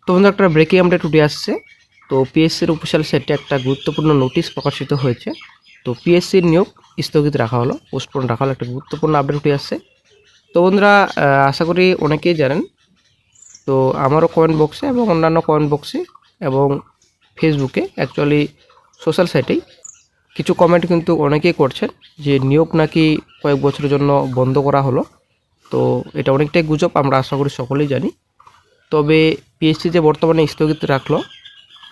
তো বন্ধু একটা ব্রেকিং আপডেট উঠে আসছে। তো পিএসসির অফিসিয়াল সাইটে একটা গুরুত্বপূর্ণ নোটিশ প্রকাশিত হয়েছে। তো পিএসসির নিয়োগ স্থগিত রাখা হলো, পোস্টপোন রাখা হলো, একটা গুরুত্বপূর্ণ আপডেট উঠে আসছে। তো বন্ধুরা আশা করি অনেকেই জানেন। তো আমারও কমেন্ট বক্সে এবং অন্যান্য কমেন্ট বক্সে এবং ফেসবুকে অ্যাকচুয়ালি সোশ্যাল সাইটেই কিছু কমেন্ট কিন্তু অনেকেই করছেন যে নিয়োগ নাকি কয়েক বছরের জন্য বন্ধ করা হলো। তো এটা অনেকটাই গুজব, আমরা আশা করি সকলেই জানি। তবে পিএসসি যে বর্তমানে স্থগিত রাখলো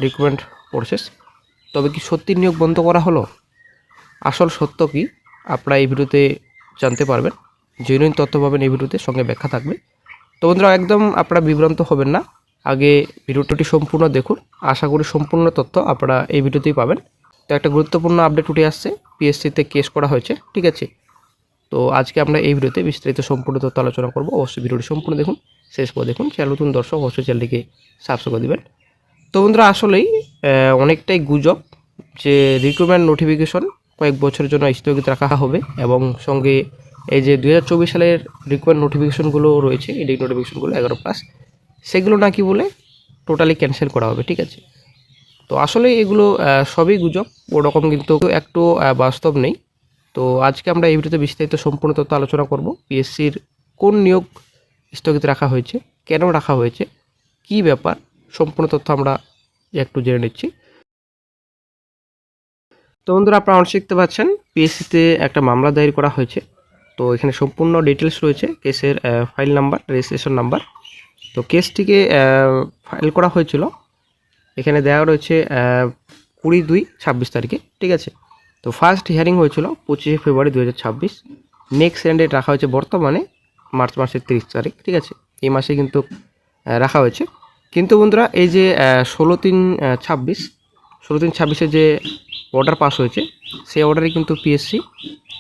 রিক্রুটমেন্ট প্রসেস, তবে কি সত্যি নিয়োগ বন্ধ করা হলো? আসল সত্য কি আপনারা এই ভিডিওতে জানতে পারবেন। জেনুইন তথ্য পাবেন এই ভিডিওতে, সঙ্গে ব্যাখ্যা থাকবে। তো বন্ধুরা একদম আপনারা বিভ্রান্ত হবেন না, আগে ভিডিওটি সম্পূর্ণ দেখুন। আশা করি সম্পূর্ণ তথ্য আপনারা এই ভিডিওতেই পাবেন। তো একটা গুরুত্বপূর্ণ আপডেট উঠে আসছে, পিএসসিতে কেস করা হয়েছে, ঠিক আছে। তো আজকে আমরা এই ভিডিওতে বিস্তারিত সম্পূর্ণ তথ্য আলোচনা করব। অবশ্যই ভিডিওটি সম্পূর্ণ দেখুন, শেষ করে দেখুন। চ্যানেল নতুন দর্শক অবশ্যই চ্যানেলটিকে সাবস্ক্রাইব করে দেবেন। তো বন্ধুরা আসলেই অনেকটাই গুজব যে রিক্রুটমেন্ট নোটিফিকেশন কয়েক বছরের জন্য স্থগিত রাখা হবে, এবং সঙ্গে এই যে 2024 সালের রিক্রুটমেন্ট নোটিফিকেশনগুলো রয়েছে, এই নোটিফিকেশনগুলো 11+, সেগুলো নাকি বলে টোটালি ক্যান্সেল করা হবে, ঠিক আছে। তো আসলে এগুলো সবই গুজব, ওরকম কিন্তু একটু বাস্তব নেই। তো আজকে আমরা এই ভিডিওতে বিস্তারিত সম্পূর্ণ তথ্য আলোচনা করব। পিএসসির কোন নিয়োগ স্থগিত রাখা হয়েছে, কেন রাখা হয়েছে, কি ব্যাপার, সম্পূর্ণ তথ্য আমরা একটু জেনে নিচ্ছি। তো বন্ধুরা আপনারা অনেক শিখতে পাচ্ছেন, পিএসসিতে একটা মামলা দায়ের করা হয়েছে। তো এখানে সম্পূর্ণ ডিটেলস রয়েছে, কেসের ফাইল নাম্বার, রেজিস্ট্রেশন নাম্বার। তো কেসটিকে ফাইল করা হয়েছিল, এখানে দেওয়া রয়েছে 20/2/26 তারিখে, ঠিক আছে। তো ফার্স্ট হিয়ারিং হয়েছিল 25 ফেব্রুয়ারি 2026। নেক্সট ডেট রাখা হয়েছে বর্তমানে মার্চ মাসের 30 তারিখ, ঠিক আছে। এই মাসে কিন্তু রাখা হয়েছে। কিন্তু বন্ধুরা এই যে 16/3/26 যে অর্ডার পাস হয়েছে, সেই অর্ডারে কিন্তু পিএসসি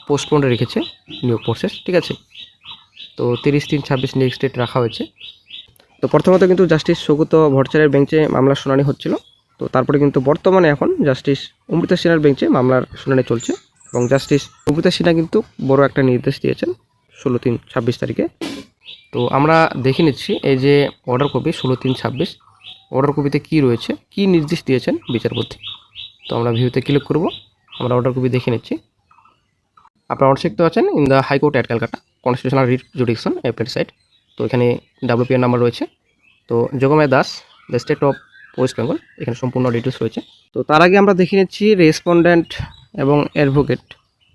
পোস্টপোন্ডে রেখেছে নিয়োগ প্রসেস, ঠিক আছে। তো 30/3/26 নেক্সট ডেট রাখা হয়েছে। তো প্রথমত কিন্তু জাস্টিস সৌগত ভট্টাচার্যের বেঞ্চে মামলার শুনানি হচ্ছিল। তো তারপরে কিন্তু বর্তমানে এখন জাস্টিস অমৃতা সিনহার বেঞ্চে মামলার শুনানি চলছে, এবং জাস্টিস অমৃতা সিনহা কিন্তু বড় একটা নির্দেশ দিয়েছেন 16/3/26 তারিখে। তো আমরা দেখে নিচ্ছি এই যে অর্ডার কপি 16/3/26, অর্ডার কপিতে কী রয়েছে, কী নির্দেশ দিয়েছেন বিচারপতি। তো আমরা ভিউতে ক্লিক করব, আমরা অর্ডার কপি দেখে নিচ্ছি। আপনারা অর্ডার শিখতে পাচ্ছেন in the High Court at Calcutta constitutional writ jurisdiction appellate side. তো এখানে ডাব্লিউপিআর নাম্বার রয়েছে। তো Jogmaya Das, the state of West Bengal, এখানে সম্পূর্ণ ডিটেলস রয়েছে। তো তার আগে আমরা দেখে নিচ্ছি রেসপন্ডেন্ট এবং অ্যাডভোকেট।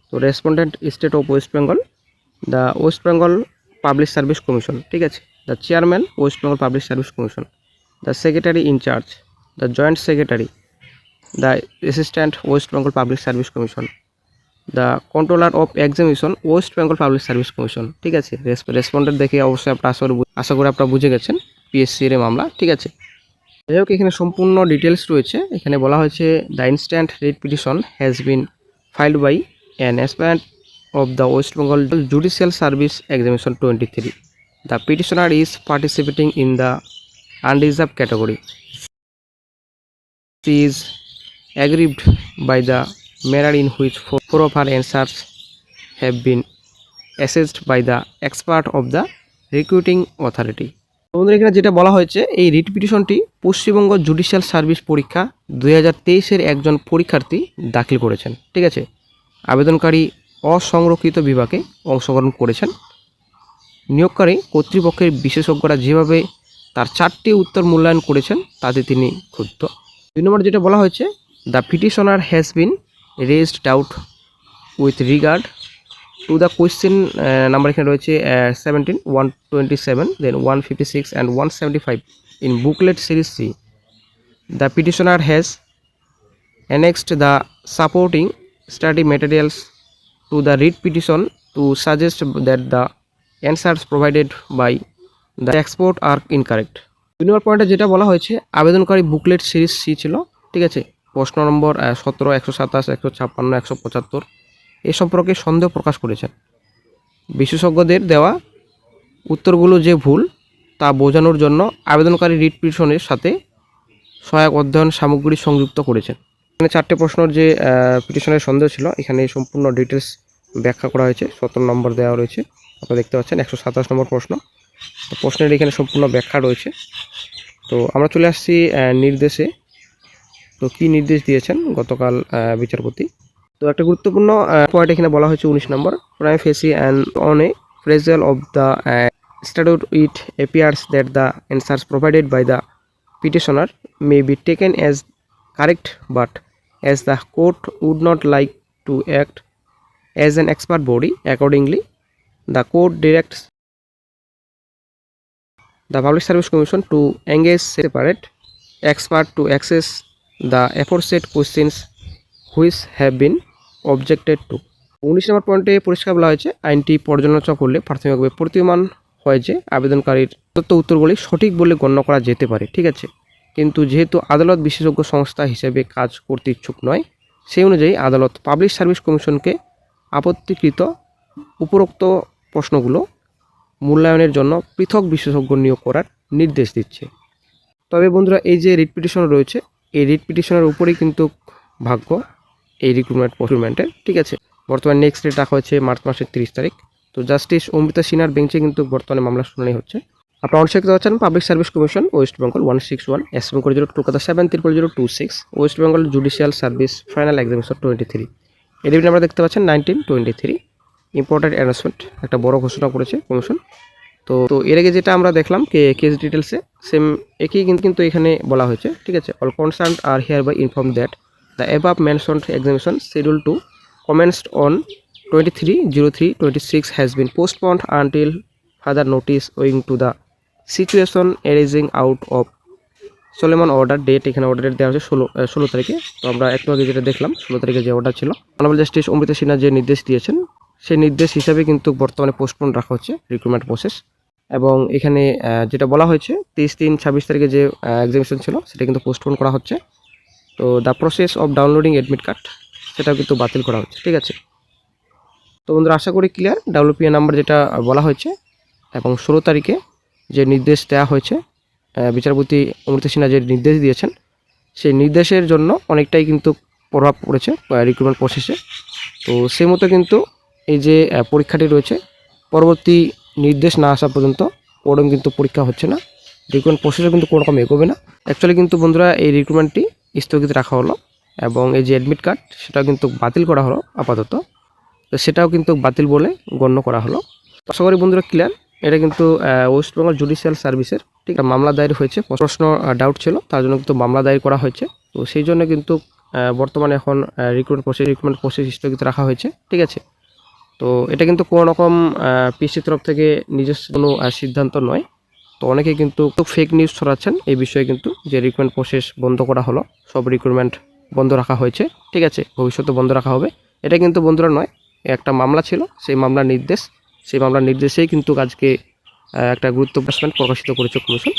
তো respondent state of West Bengal, the West Bengal public service commission, ঠিক আছে। The chairman West Bengal public service commission, the secretary in charge, the joint secretary, the assistant West Bengal public service commission, the controller of examination West Bengal public service commission, ঠিক আছে। Respondent দেখে অবশ্যই আপনারা আশা করি আপনারা বুঝে গেছেন পিএসসির মামলা, ঠিক আছে। যাই হোক, এখানে সম্পূর্ণ ডিটেলস রয়েছে। এখানে বলা হয়েছে the instant writ petition has been filed by an aspirant of the West Bengal judicial service examination 23। The petitioner is participating in the unreserved category. She is aggrieved by the manner in which four of her answers have been assessed by the expert of the recruiting authority. আমাদের এখানে যেটা বলা হয়েছে, এই writ পিটিশনটি Paschimbanga judicial service পরীক্ষা 2023-এর একজন পরীক্ষার্থী দাখিল করেছেন, ঠিক আছে। আবেদনকারী অসংরক্ষিত বিভাগে অংশগ্রহণ করেছেন। নিয়োগকারী কর্তৃপক্ষের বিশেষজ্ঞরা যেভাবে তার 4টি উত্তর মূল্যায়ন করেছেন তাতে তিনি ক্ষুব্ধ। 2 নম্বর যেটা বলা হয়েছে, the petitioner has been raised doubt with regard to the question number, এখানে রয়েছে 17, 127, then 156 and 175 in booklet series C. The petitioner has annexed the supporting study materials to the writ petition to suggest that the answers provided by the expert are incorrect. 2 নম্বর পয়েন্টে যেটা বলা হয়েছে, আবেদনকারী booklet series C ছিল, ঠিক আছে। প্রশ্ন নম্বর 17, 127, 156, 175 এ সম্পর্কে সন্দেহ প্রকাশ করেছেন। বিশেষজ্ঞদের দেওয়া উত্তরগুলো যে ভুল তা বোঝানোর জন্য আবেদনকারী রিট পিটিশনের সাথে সহায়ক অধ্যয়ন সামগ্রী সংযুক্ত করেছেন। এখানে 4টে প্রশ্নের যে পিটিশনের সন্দেহ ছিল, এখানে সম্পূর্ণ ডিটেলস ব্যাখ্যা করা হয়েছে। 17 নম্বর দেওয়া রয়েছে, আপনারা দেখতে পাচ্ছেন। 127 নম্বর প্রশ্ন, তো প্রশ্নের এখানে সম্পূর্ণ ব্যাখ্যা রয়েছে। তো আমরা চলে আসছি নির্দেশে। তো কি নির্দেশ দিয়েছেন গতকাল বিচারপতি। তো একটা গুরুত্বপূর্ণ পয়েন্ট এখানে বলা হয়েছে 19 নম্বর, prima facie and on a perusal of the statute it appears that the answers provided by the petitioner may be taken as correct, but as the court would not like to act as an expert body, accordingly the court directs the Public Service Commission to engage separate expert to assess the aforesaid questions which have been objected to. 19 নম্বর পয়েন্টে পরিষ্কার বলা হয়েছে, আইনটি পর্যালোচনা করলে প্রাথমিকভাবে প্রতীয়মান হয় যে আবেদনকারীর তথ্য উত্তরগুলি সঠিক বলে গণ্য করা যেতে পারে, ঠিক আছে। কিন্তু যেহেতু আদালত বিশেষজ্ঞ সংস্থা হিসেবে কাজ করতে ইচ্ছুক নয়, সেই অনুযায়ী আদালত পাবলিক সার্ভিস কমিশনকে আপত্তিকৃত উপরোক্ত প্রশ্নগুলো মূল্যায়নের জন্য পৃথক বিশেষজ্ঞ নিয়োগ করার নির্দেশ দিচ্ছে। তবে বন্ধুরা, এই যে রিট পিটিশন রয়েছে, এই রিট পিটিশনের উপরেই কিন্তু ভাগ্য এই রিক্রুটমেন্টের, ঠিক আছে। বর্তমানে নেক্সট ডেট রাখা হয়েছে মার্চ মাসের 30 তারিখ। তো জাস্টিস অমৃতা সিনহার বেঞ্চে কিন্তু বর্তমানে মামলা শুনানি হচ্ছে। আপনারা অনসাইড দেখতে পাচ্ছেন public service commission West Bengal 161 SM code 0 Kolkata 70026 West Bengal judicial service final examination 23। এর আমরা দেখতে পাচ্ছেন 1923 ইম্পর্টেন্ট অ্যানাউন্সমেন্ট, একটা বড় ঘোষণা করেছে কমিশন। তো এর আগে যেটা আমরা দেখলাম কেস ডিটেলসে সেম একই কিন্তু এখানে বলা হয়েছে, ঠিক আছে। All concern are hereby inform that the above mentioned examination schedule to commenced on 23/03/26 has been postponed until further notice owing to the situation arising out of Solomon order date। এখানে order date দেওয়া হচ্ছে 16 তারিখে। তো আমরা একটু আগে যেটা দেখলাম 16 তারিখে যে অর্ডার ছিল, অনারেবল জাস্টিস অমৃতা সিনহা যে নির্দেশ দিয়েছেন সেই নির্দেশ হিসাবে কিন্তু বর্তমানে পোস্টপোন রাখা হচ্ছে রিক্রুটমেন্ট প্রসেস। এবং এখানে যেটা বলা হয়েছে 23/3/26 তারিখে যে এক্সামিনেশন ছিল সেটা কিন্তু পোস্টপোন করা হচ্ছে। তো the process of downloading admit card সেটাও কিন্তু বাতিল করা হচ্ছে, ঠিক আছে। তো বন্ধুরা, আশা করি ক্লিয়ার। ডাব্লিউপিএ নাম্বার যেটা বলা হয়েছে এবং 16 তারিখে যে নির্দেশ দেওয়া হয়েছে বিচারপতি অমৃতা সিনহা যে নির্দেশ দিয়েছেন সেই নির্দেশের জন্য অনেকটাই কিন্তু প্রভাব পড়েছে রিক্রুটমেন্ট প্রসেসে। তো সেই মতো কিন্তু এই যে পরীক্ষাটি রয়েছে পরবর্তী নির্দেশ না আসা পর্যন্ত ওরকম কিন্তু পরীক্ষা হচ্ছে না, রিক্রুটমেন্ট প্রসেসও কিন্তু কোনো রকম এগোবে না। অ্যাকচুয়ালি কিন্তু বন্ধুরা এই রিক্রুটমেন্টটি স্থগিত রাখা হলো এবং এই যে অ্যাডমিট কার্ড সেটাও কিন্তু বাতিল করা হলো আপাতত। তো সেটাও কিন্তু বাতিল বলে গণ্য করা হলো। আশা করি বন্ধুরা ক্লিয়ার। এটা কিন্তু ওয়েস্ট বেঙ্গল জুডিশিয়াল সার্ভিসের ঠিক মামলা দায়ের হয়েছে, প্রশ্ন ডাউট ছিল তার জন্য কিন্তু মামলা দায়ের করা হয়েছে। তো সেই জন্য কিন্তু বর্তমানে এখন রিক্রুটমেন্ট প্রসেস স্থগিত রাখা হয়েছে, ঠিক আছে। তো এটা কিন্তু কোনো রকম পিসি তরফ থেকে নিজস্ব কোনো সিদ্ধান্ত নয়। তো অনেকে কিন্তু ফেক নিউজ ছড়াচ্ছেন এই বিষয়ে কিন্তু, যে রিক্রুটমেন্ট প্রসেস বন্ধ করা হলো, সব রিক্রুটমেন্ট বন্ধ রাখা হয়েছে, ঠিক আছে, ভবিষ্যতে বন্ধ রাখা হবে। এটা কিন্তু বন্ধুরা নয়, একটা মামলা ছিল, সেই মামলার নির্দেশেই কিন্তু আজকে একটা গুরুত্বপূর্ণ প্রকাশিত করেছে কমিশন।